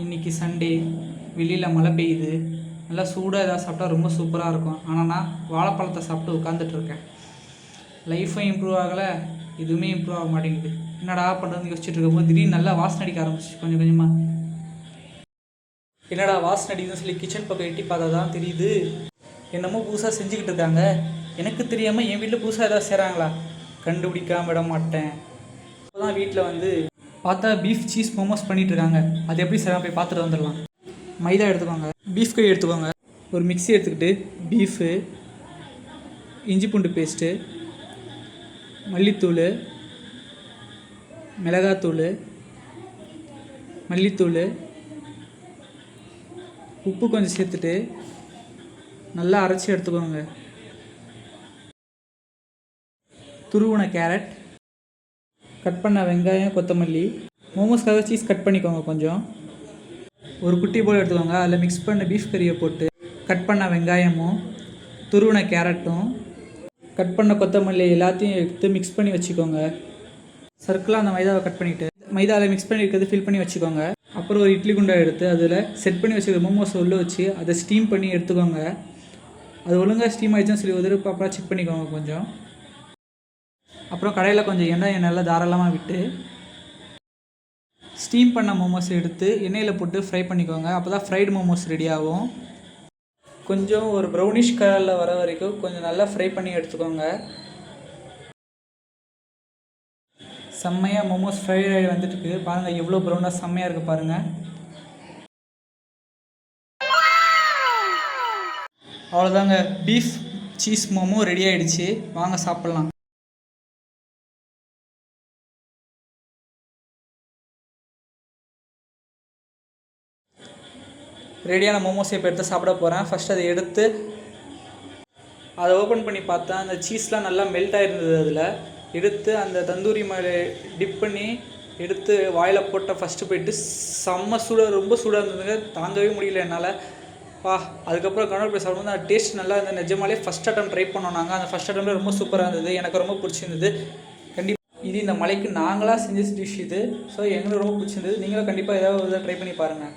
இன்றைக்கி சண்டே, வெளியில் மழை பெய்யுது. நல்லா சூடாக எதாவது சாப்பிட்டா ரொம்ப சூப்பராக இருக்கும். ஆனால் நான் வாழைப்பழத்தை சாப்பிட்டு உட்காந்துட்ருக்கேன். லைஃப்பும் இம்ப்ரூவ் ஆகலை, எதுவுமே இம்ப்ரூவ் ஆக மாட்டேங்குது. என்னடா பண்ணுறதுன்னு யோசிச்சுட்டு இருக்கும்போது திடீர்னு நல்லா வாசனை அடிக்க ஆரம்பிச்சிச்சு கொஞ்சம் கொஞ்சமாக. என்னடா வாசனை அடிக்குதுன்னு சொல்லி கிச்சன் பக்கம் எட்டி பார்த்தா தான் தெரியுது என்னமோ புதுசாக செஞ்சுக்கிட்டு இருக்காங்க. எனக்கு தெரியாமல் என் வீட்டில் புதுசாக எதாவது செய்கிறாங்களா, கண்டுபிடிக்காம விட மாட்டேன். இப்போ தான் வீட்டில் வந்து பார்த்தா பீஃப் சீஸ் மோமோஸ் பண்ணிகிட்ருக்காங்க. அது எப்படி செய்யலாம் போய் பார்த்துட்டு வந்துடலாம். மைதா எடுத்துக்கோங்க, பீஃப் கறி எடுத்துக்கோங்க, ஒரு மிக்ஸி எடுத்துக்கிட்டு பீஃபு, இஞ்சி பூண்டு பேஸ்ட்டு, மல்லித்தூள், மிளகாத்தூள், மல்லித்தூள், உப்பு கொஞ்சம் சேர்த்துட்டு நல்லா அரைச்சி எடுத்துக்கோங்க. துருவின கேரட், கட் பண்ண வெங்காயம், கொத்தமல்லி, மோமோஸ்க்காக சீஸ் கட் பண்ணிக்கோங்க கொஞ்சம். ஒரு குட்டி போல் எடுத்துக்கோங்க. அதில் மிக்ஸ் பண்ண பீஃப் கறியை போட்டு கட் பண்ண வெங்காயமும் துருவின கேரட்டும் கட் பண்ண கொத்தமல்லி எல்லாத்தையும் எடுத்து மிக்ஸ் பண்ணி வச்சுக்கோங்க. சர்க்கிளாக அந்த மைதாவை கட் பண்ணிவிட்டு மைதாவில் மிக்ஸ் பண்ணி இருக்கிறது ஃபில் பண்ணி வச்சுக்கோங்க. அப்புறம் ஒரு இட்லி குண்டை எடுத்து அதில் செட் பண்ணி வச்சுருக்க மோமோஸ் உள்ளே வச்சு அதை ஸ்டீம் பண்ணி எடுத்துக்கோங்க. அது ஒழுங்காக ஸ்டீம் ஆகிடுச்சுன்னு சொல்லி ஒரு ப்ராப்பராக செக் பண்ணிக்கோங்க கொஞ்சம். அப்புறம் கடையில் கொஞ்சம் எண்ணெய் நல்லா தாராளமாக விட்டு ஸ்டீம் பண்ண மோமோஸ் எடுத்து எண்ணெயில் போட்டு ஃப்ரை பண்ணிக்கோங்க. அப்போ தான் ஃப்ரைடு மோமோஸ் ரெடி ஆகும். கொஞ்சம் ஒரு ப்ரௌனிஷ் கலரில் வர வரைக்கும் கொஞ்சம் நல்லா ஃப்ரை பண்ணி எடுத்துக்கோங்க. செம்மையாக மோமோஸ் ஃப்ரை ஆகி வந்துட்டுருக்கு பாருங்கள், எவ்வளோ ப்ரௌனாக செம்மையாக இருக்குது பாருங்கள். அவ்வளோதாங்க, பீஃப் சீஸ் மோமோ ரெடி ஆகிடுச்சு. வாங்க சாப்பிட்லாம். ரெடியான மோமோஸை இப்போ எடுத்து சாப்பிட போகிறேன். ஃபஸ்ட்டு அதை எடுத்து அதை ஓப்பன் பண்ணி பார்த்தா அந்த சீஸ்லாம் நல்லா மெல்ட் ஆகிருந்தது. அதில் எடுத்து அந்த தந்தூரி மேலே டிப் பண்ணி எடுத்து வாயில் போட்ட ஃபஸ்ட்டு போயிட்டு செம்ம சூடாக, ரொம்ப சூடாக இருந்ததுங்க, தாங்கவே முடியல என்னால். அதுக்கப்புறம் கனவு போய் சாப்பிடும்போது அந்த டேஸ்ட் நல்லா இருந்தது. நிஜமாலே ஃபஸ்ட் அட்டம் ட்ரை பண்ணோம் நாங்கள். அந்த ஃபஸ்ட் அட்டம்ல ரொம்ப சூப்பராக இருந்தது, எனக்கு ரொம்ப பிடிச்சிருந்தது. கண்டிப்பாக இது இந்த மலைக்கு நாங்களாக செஞ்ச டிஷ் இது. ஸோ எங்களுக்கு ரொம்ப பிடிச்சிருந்தது. நீங்களும் கண்டிப்பாக ஏதாவது ட்ரை பண்ணி பாருங்கள்.